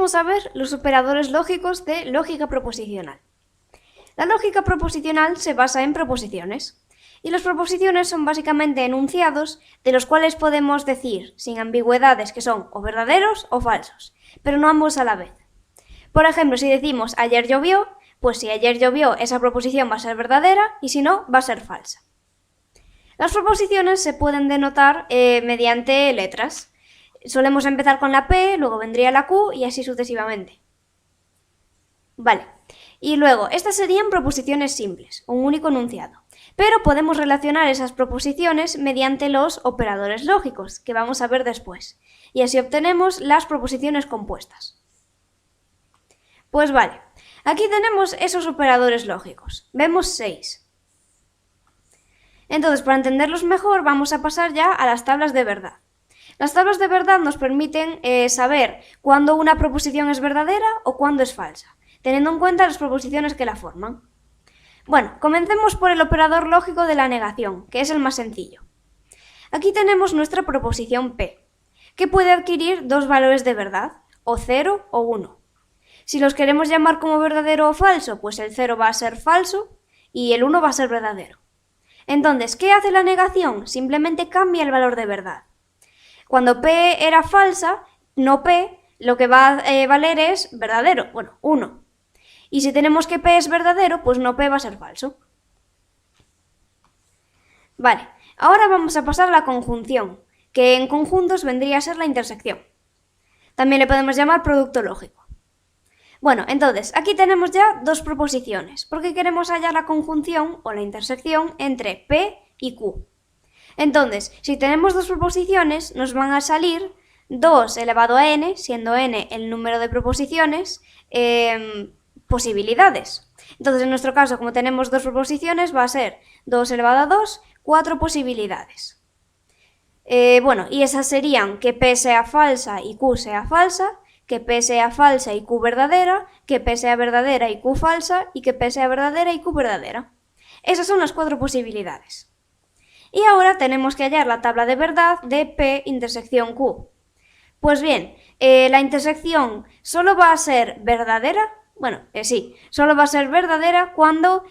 vamos a ver los operadores lógicos de lógica proposicional. La lógica proposicional se basa en proposiciones, y las proposiciones son básicamente enunciados de los cuales podemos decir, sin ambigüedades, que son o verdaderos o falsos, pero no ambos a la vez. Por ejemplo, si decimos ayer llovió, pues si ayer llovió esa proposición va a ser verdadera y si no, va a ser falsa. Las proposiciones se pueden denotar mediante letras. Solemos empezar con la P, luego vendría la Q y así sucesivamente. Vale, y luego, estas serían proposiciones simples, un único enunciado. Pero podemos relacionar esas proposiciones mediante los operadores lógicos, que vamos a ver después. Y así obtenemos las proposiciones compuestas. Pues vale, aquí tenemos esos operadores lógicos. Vemos 6. Entonces, para entenderlos mejor, vamos a pasar ya a las tablas de verdad. Las tablas de verdad nos permiten saber cuándo una proposición es verdadera o cuándo es falsa, teniendo en cuenta las proposiciones que la forman. Bueno, comencemos por el operador lógico de la negación, que es el más sencillo. Aquí tenemos nuestra proposición P, que puede adquirir dos valores de verdad, o 0 o 1. Si los queremos llamar como verdadero o falso, pues el 0 va a ser falso y el 1 va a ser verdadero. Entonces, ¿qué hace la negación? Simplemente cambia el valor de verdad. Cuando P era falsa, no P, lo que va a valer es verdadero, bueno, 1. Y si tenemos que P es verdadero, pues no P va a ser falso. Vale, ahora vamos a pasar a la conjunción, que en conjuntos vendría a ser la intersección. También le podemos llamar producto lógico. Bueno, entonces, aquí tenemos ya dos proposiciones, porque queremos hallar la conjunción o la intersección entre P y Q. Entonces, si tenemos dos proposiciones, nos van a salir 2 elevado a n, siendo n el número de proposiciones, posibilidades. Entonces, en nuestro caso, como tenemos dos proposiciones, va a ser 2 elevado a 2, 4 posibilidades. Bueno, y esas serían que P sea falsa y Q sea falsa, que P sea falsa y Q verdadera, que P sea verdadera y Q falsa, y que P sea verdadera y Q verdadera. Esas son las 4 posibilidades. Y ahora tenemos que hallar la tabla de verdad de P intersección Q. Pues bien, la intersección solo va a ser verdadera, solo va a ser verdadera cuando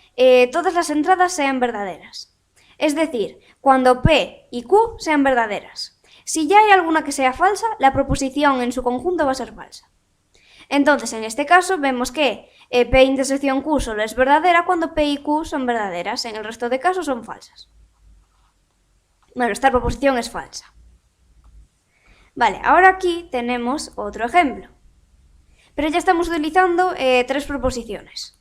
todas las entradas sean verdaderas. Es decir, cuando P y Q sean verdaderas. Si ya hay alguna que sea falsa, la proposición en su conjunto va a ser falsa. Entonces, en este caso, vemos que P intersección Q solo es verdadera cuando P y Q son verdaderas, en el resto de casos son falsas. Bueno, esta proposición es falsa. Vale, ahora aquí tenemos otro ejemplo. Pero ya estamos utilizando 3 proposiciones.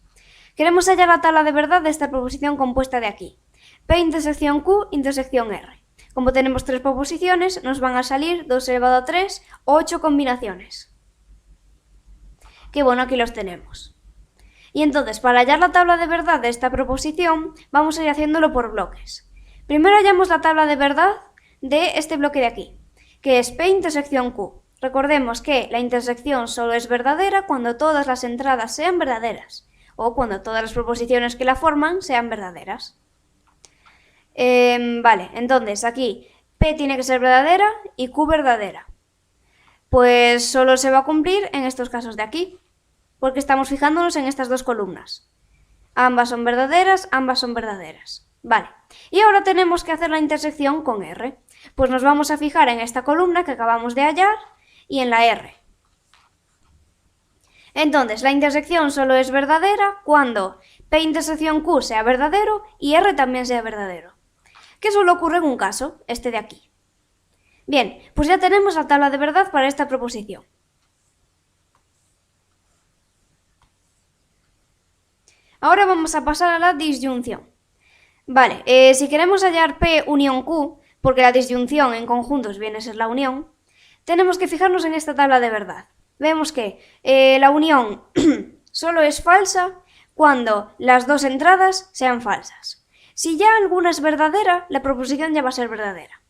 Queremos hallar la tabla de verdad de esta proposición compuesta de aquí. P intersección Q intersección R. Como tenemos 3 proposiciones, nos van a salir 2 elevado a 3, 8 combinaciones. Que bueno, aquí los tenemos. Y entonces, para hallar la tabla de verdad de esta proposición, vamos a ir haciéndolo por bloques. Primero hallamos la tabla de verdad de este bloque de aquí, que es P intersección Q. Recordemos que la intersección solo es verdadera cuando todas las entradas sean verdaderas, o cuando todas las proposiciones que la forman sean verdaderas. Vale, entonces aquí P tiene que ser verdadera y Q verdadera. Pues solo se va a cumplir en estos casos de aquí, porque estamos fijándonos en estas dos columnas. Ambas son verdaderas, ambas son verdaderas. Vale, y ahora tenemos que hacer la intersección con R. Pues nos vamos a fijar en esta columna que acabamos de hallar y en la R. Entonces, la intersección solo es verdadera cuando P intersección Q sea verdadero y R también sea verdadero. Que solo ocurre en un caso, este de aquí. Bien, pues ya tenemos la tabla de verdad para esta proposición. Ahora vamos a pasar a la disyunción. Vale, si queremos hallar P unión Q, porque la disyunción en conjuntos viene a ser la unión, tenemos que fijarnos en esta tabla de verdad. Vemos que la unión solo es falsa cuando las dos entradas sean falsas. Si ya alguna es verdadera, la proposición ya va a ser verdadera.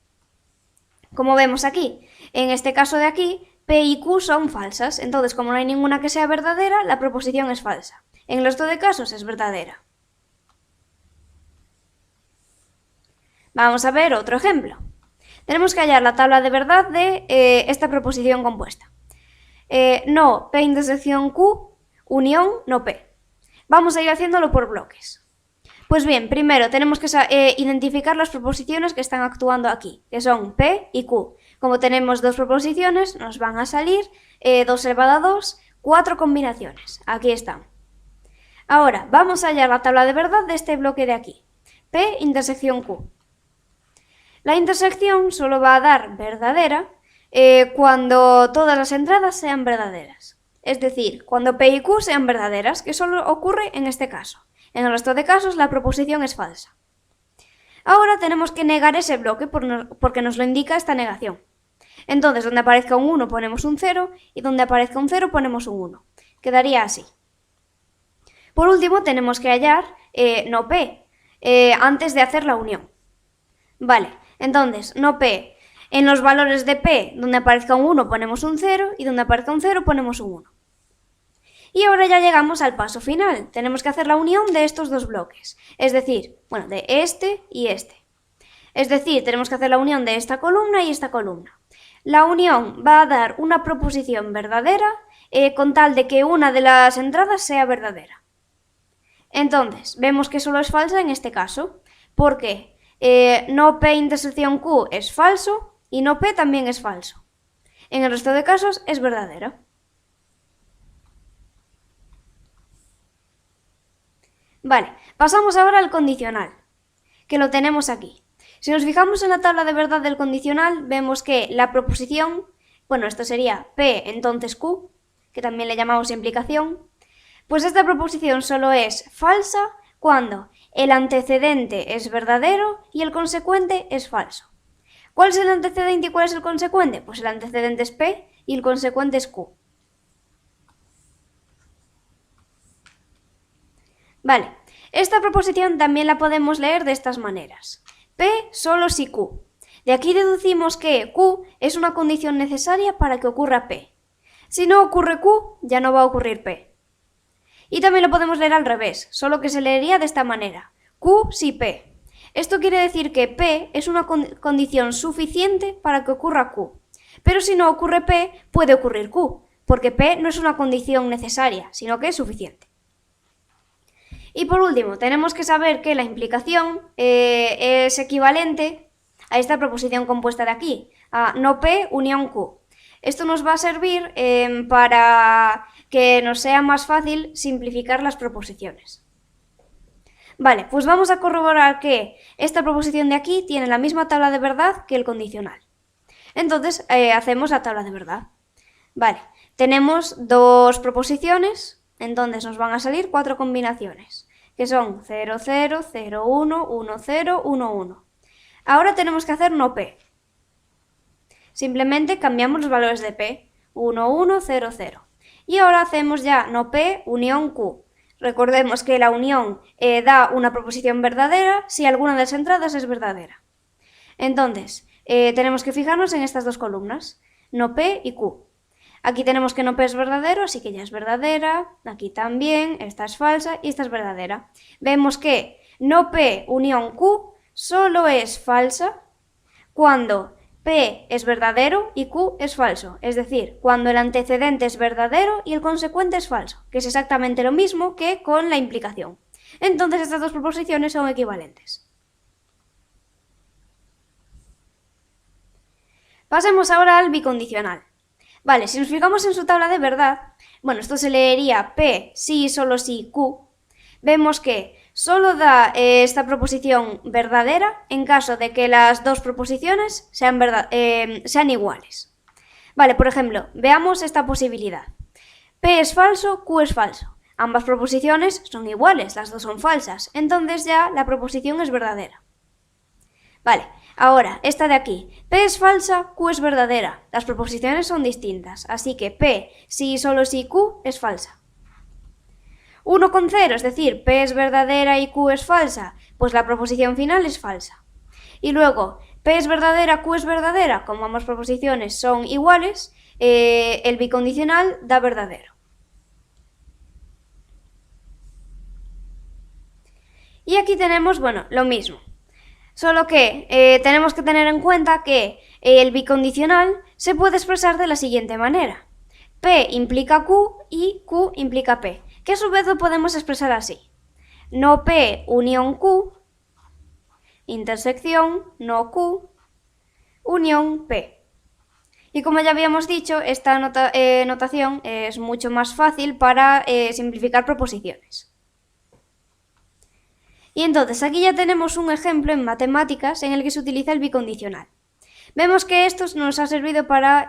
Como vemos aquí, en este caso de aquí, P y Q son falsas, entonces como no hay ninguna que sea verdadera, la proposición es falsa. En los dos casos es verdadera. Vamos a ver otro ejemplo. Tenemos que hallar la tabla de verdad de esta proposición compuesta. no P intersección Q, unión no P. Vamos a ir haciéndolo por bloques. Pues bien, primero tenemos que identificar las proposiciones que están actuando aquí, que son P y Q. Como tenemos dos proposiciones, nos van a salir 2 elevado a 2, 4 combinaciones. Aquí están. Ahora, vamos a hallar la tabla de verdad de este bloque de aquí. P intersección Q. La intersección solo va a dar verdadera cuando todas las entradas sean verdaderas. Es decir, cuando P y Q sean verdaderas, que solo ocurre en este caso. En el resto de casos, la proposición es falsa. Ahora tenemos que negar ese bloque porque nos lo indica esta negación. Entonces, donde aparezca un 1 ponemos un 0 y donde aparezca un 0 ponemos un 1. Quedaría así. Por último, tenemos que hallar no P antes de hacer la unión. Vale, entonces, no P. En los valores de P, donde aparezca un 1 ponemos un 0 y donde aparezca un 0 ponemos un 1. Y ahora ya llegamos al paso final. Tenemos que hacer la unión de estos dos bloques. Es decir, bueno, de este y este. Es decir, tenemos que hacer la unión de esta columna y esta columna. La unión va a dar una proposición verdadera con tal de que una de las entradas sea verdadera. Entonces, vemos que solo es falsa en este caso, porque no P intersección Q es falso y no P también es falso. En el resto de casos es verdadera. Vale, pasamos ahora al condicional, que lo tenemos aquí. Si nos fijamos en la tabla de verdad del condicional, vemos que la proposición, bueno, esto sería P entonces Q, que también le llamamos implicación, pues esta proposición solo es falsa cuando el antecedente es verdadero y el consecuente es falso. ¿Cuál es el antecedente y cuál es el consecuente? Pues el antecedente es P y el consecuente es Q. Vale, esta proposición también la podemos leer de estas maneras. P solo si Q. De aquí deducimos que Q es una condición necesaria para que ocurra P. Si no ocurre Q, ya no va a ocurrir P. Y también lo podemos leer al revés, solo que se leería de esta manera. Q si P. Esto quiere decir que P es una condición suficiente para que ocurra Q. Pero si no ocurre P, puede ocurrir Q, porque P no es una condición necesaria, sino que es suficiente. Y por último, tenemos que saber que la implicación es equivalente a esta proposición compuesta de aquí, a no P unión Q. Esto nos va a servir para que nos sea más fácil simplificar las proposiciones. Vale, pues vamos a corroborar que esta proposición de aquí tiene la misma tabla de verdad que el condicional. Entonces, hacemos la tabla de verdad. Vale, tenemos dos proposiciones, entonces nos van a salir 4 combinaciones, que son 0, 0, 0, 1, 1, 0, 1, 1. Ahora tenemos que hacer no P. Simplemente cambiamos los valores de P, 1, 1, 0, 0. Y ahora hacemos ya no P unión Q. Recordemos que la unión da una proposición verdadera si alguna de las entradas es verdadera. Entonces, tenemos que fijarnos en estas dos columnas, no P y Q. Aquí tenemos que no P es verdadero, así que ya es verdadera. Aquí también, esta es falsa y esta es verdadera. Vemos que no P unión Q solo es falsa cuando P es verdadero y Q es falso, es decir, cuando el antecedente es verdadero y el consecuente es falso, que es exactamente lo mismo que con la implicación. Entonces estas dos proposiciones son equivalentes. Pasemos ahora al bicondicional. Vale, si nos fijamos en su tabla de verdad, bueno, esto se leería P si y solo si Q, vemos que solo da esta proposición verdadera en caso de que las dos proposiciones sean iguales. Vale, por ejemplo, veamos esta posibilidad. P es falso, Q es falso. Ambas proposiciones son iguales, las dos son falsas, entonces ya la proposición es verdadera. Vale, ahora, esta de aquí. P es falsa, Q es verdadera. Las proposiciones son distintas, así que P si y solo si Q es falsa. 1 con 0, es decir, P es verdadera y Q es falsa, pues la proposición final es falsa. Y luego, P es verdadera, Q es verdadera, como ambas proposiciones son iguales, el bicondicional da verdadero. Y aquí tenemos, bueno, lo mismo. Solo que tenemos que tener en cuenta que el bicondicional se puede expresar de la siguiente manera. P implica Q y Q implica P, que a su vez lo podemos expresar así. No P unión Q, intersección no Q, unión P. Y como ya habíamos dicho, esta notación es mucho más fácil para simplificar proposiciones. Y entonces aquí ya tenemos un ejemplo en matemáticas en el que se utiliza el bicondicional. Vemos que esto nos ha servido para,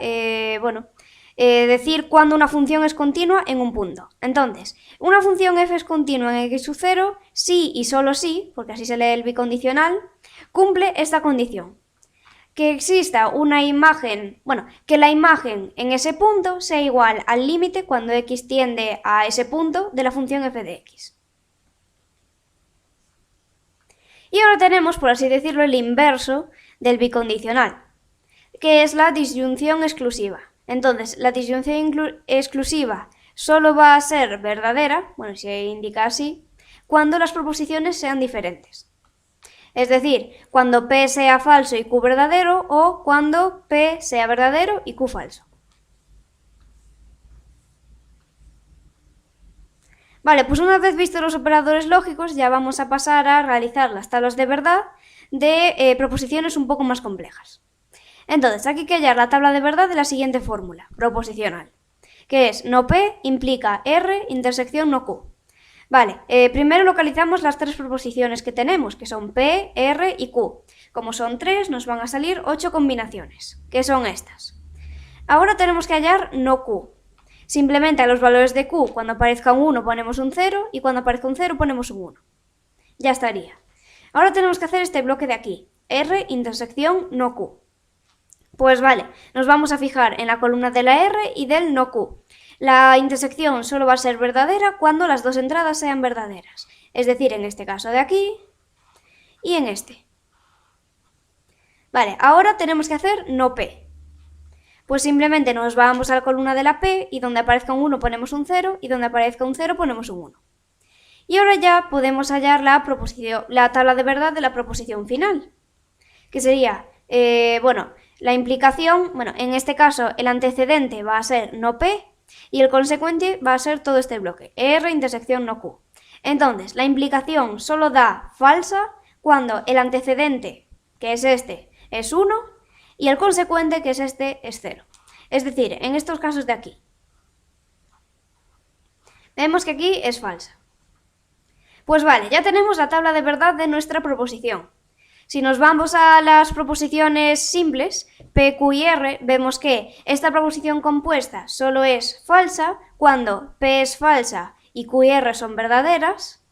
decir cuándo una función es continua en un punto. Entonces, una función f es continua en x sub 0 si y solo si, porque así se lee el bicondicional, cumple esta condición. Que exista una imagen, que la imagen en ese punto sea igual al límite cuando x tiende a ese punto de la función f de x. Y ahora tenemos, por así decirlo, el inverso del bicondicional, que es la disyunción exclusiva. Entonces, la disyunción exclusiva solo va a ser verdadera, si se indica así, cuando las proposiciones sean diferentes. Es decir, cuando P sea falso y Q verdadero, o cuando P sea verdadero y Q falso. Vale, pues una vez vistos los operadores lógicos, ya vamos a pasar a realizar las tablas de verdad de proposiciones un poco más complejas. Entonces, aquí hay que hallar la tabla de verdad de la siguiente fórmula, proposicional, que es no P implica R intersección no Q. Vale, primero localizamos las tres proposiciones que tenemos, que son P, R y Q. Como son 3, nos van a salir 8 combinaciones, que son estas. Ahora tenemos que hallar no Q. Simplemente a los valores de Q, cuando aparezca un 1 ponemos un 0 y cuando aparezca un 0 ponemos un 1. Ya estaría. Ahora tenemos que hacer este bloque de aquí, R intersección no Q. Pues vale, nos vamos a fijar en la columna de la R y del no Q. La intersección solo va a ser verdadera cuando las dos entradas sean verdaderas, es decir, en este caso de aquí y en este. Vale, ahora tenemos que hacer no P. Pues simplemente nos vamos a la columna de la P y donde aparezca un 1 ponemos un 0 y donde aparezca un 0 ponemos un 1. Y ahora ya podemos hallar la tabla de verdad de la proposición final, que sería, la implicación, en este caso el antecedente va a ser no P y el consecuente va a ser todo este bloque, R intersección no Q. Entonces, la implicación solo da falsa cuando el antecedente, que es este, es 1 y el consecuente, que es este, es 0. Es decir, en estos casos de aquí. Vemos que aquí es falsa. Pues vale, ya tenemos la tabla de verdad de nuestra proposición. Si nos vamos a las proposiciones simples, P, Q y R, vemos que esta proposición compuesta solo es falsa cuando P es falsa y Q y R son verdaderas,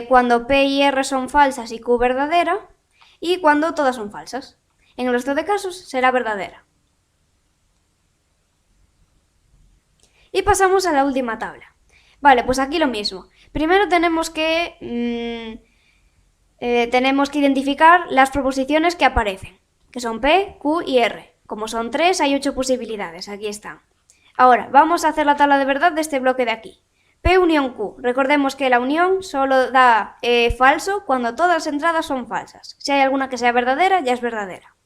cuando P y R son falsas y Q verdadera, y cuando todas son falsas. En el resto de casos será verdadera. Y pasamos a la última tabla. Vale, pues aquí lo mismo. Primero tenemos que identificar las proposiciones que aparecen, que son P, Q y R. Como son 3, hay 8 posibilidades, aquí están. Ahora, vamos a hacer la tabla de verdad de este bloque de aquí. P unión Q. Recordemos que la unión solo da falso cuando todas las entradas son falsas. Si hay alguna que sea verdadera, ya es verdadera.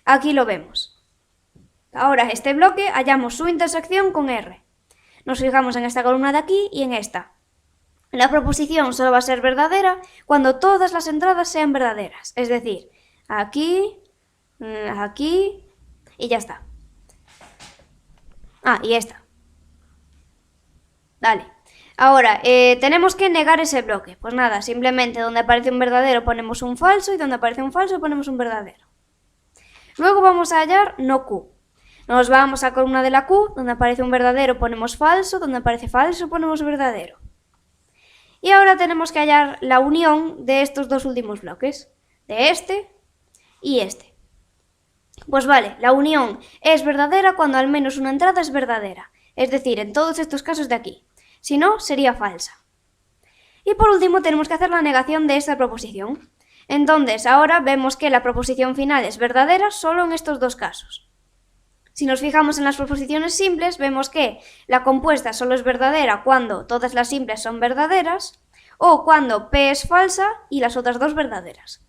Aquí lo vemos. Ahora, este bloque hallamos su intersección con R. Nos fijamos en esta columna de aquí y en esta. La proposición solo va a ser verdadera cuando todas las entradas sean verdaderas. Es decir, aquí, aquí y ya está. Y esta. Vale. Ahora, tenemos que negar ese bloque. Pues nada, simplemente donde aparece un verdadero ponemos un falso y donde aparece un falso ponemos un verdadero. Luego vamos a hallar no Q. Nos vamos a la columna de la Q, donde aparece un verdadero ponemos falso, donde aparece falso ponemos verdadero. Y ahora tenemos que hallar la unión de estos dos últimos bloques, de este y este. Pues vale, la unión es verdadera cuando al menos una entrada es verdadera, es decir, en todos estos casos de aquí. Si no, sería falsa. Y por último tenemos que hacer la negación de esta proposición. Entonces, ahora vemos que la proposición final es verdadera solo en estos dos casos. Si nos fijamos en las proposiciones simples, vemos que la compuesta solo es verdadera cuando todas las simples son verdaderas o cuando P es falsa y las otras dos verdaderas.